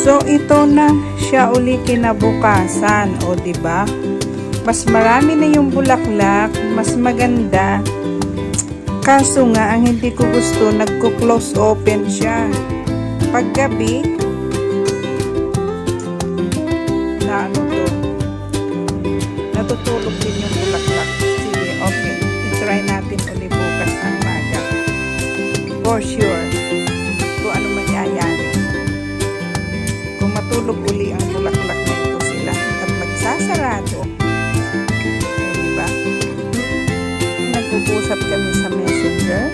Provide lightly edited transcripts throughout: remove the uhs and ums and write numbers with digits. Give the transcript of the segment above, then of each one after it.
So ito na siya uli kinabukasan, o di ba? Mas marami na yung bulaklak, mas maganda. Kaso nga ang hindi ko gusto, nagko-close open siya. Paggabi, na ano to, natutulog din yung bulaklak. Sige, okay. I-try natin uli bukas ng maga. For sure. Kung ano mangyayari. Kung matulog uli ang bulaklak na ito sila at magsasarado. Diba? Nag-uusap kami sa messenger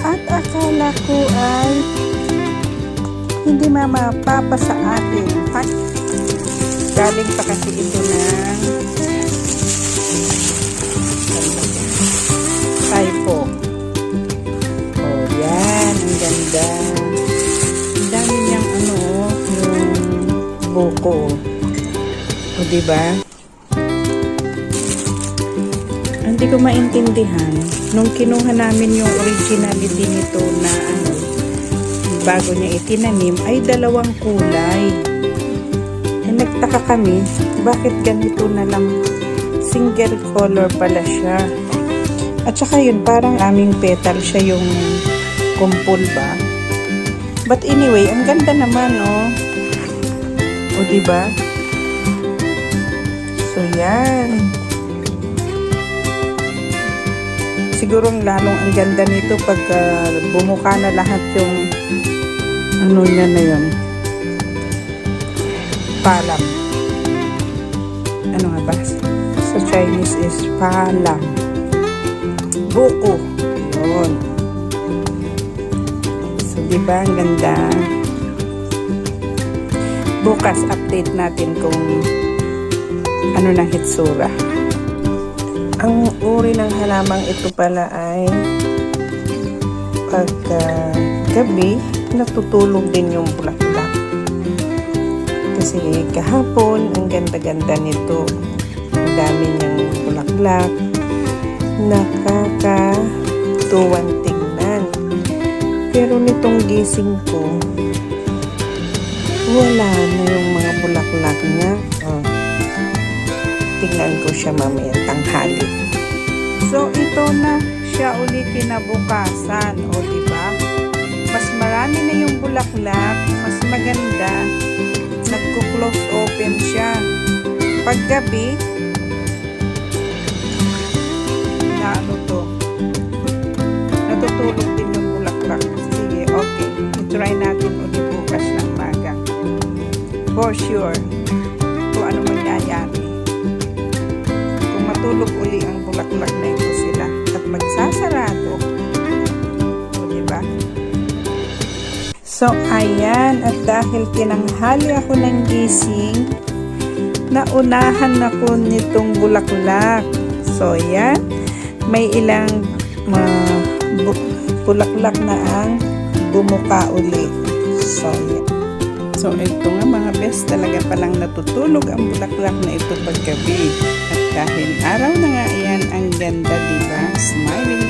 at akala ko ay hindi mapapa sa atin. Galing pa kasi ito ng typo. Oh, yan. Ang ganda. Ang dami niyang ano, yung buko. O, diba? Hindi ko maintindihan. Nung kinuha namin yung originality nito na ano, bago niya itinanim, ay dalawang kulay. Nagtaka kami, bakit ganito na lang, single color pala siya. At saka yun, parang aming petal siya yung kumpul ba. But anyway, ang ganda naman, oh. O, diba? So, yan. Siguro lalong ang ganda nito pag bumuka na lahat yung ano niya na yun. Palang. Ano nga ba? Sa Chinese is palang. Buko. Yun. So, diba ang ganda? Bukas, update natin kung ano na hitsura. Ang uri ng halamang ito pala ay pagka gabi, natutulog din yung bulaklak. Kasi kahapon, ang ganda-ganda nito. Ang dami niyang bulaklak. Nakakatuwang tingnan. Pero nitong gising ko, wala na yung mga bulaklak niya. Oh. Tingnan ko siya mamaya tanghali. So, ito na siya uli kinabukasan. O, diba? Mas marami na yung bulaklak. Mas maganda. Nagko-close open siya. Paggabi, na ano to, natutulog din yung bulaklak. Sige, okay. I-try natin ulit bukas ng maga. For sure. Kung ano mangyayari. Kung matulog uli ang bulaklak na ito sila at magsasarado. O, diba? So, ayan. At dahil tinanghali ako ng gising, naunahan ako nitong bulaklak. So, ayan. May ilang bulaklak na ang bumuka uli. So, ayan. So, ito nga mga best, talaga palang natutulog ang bulaklak na ito paggabi. At dahil araw na nga yan, ang ganda, diba? Smiling.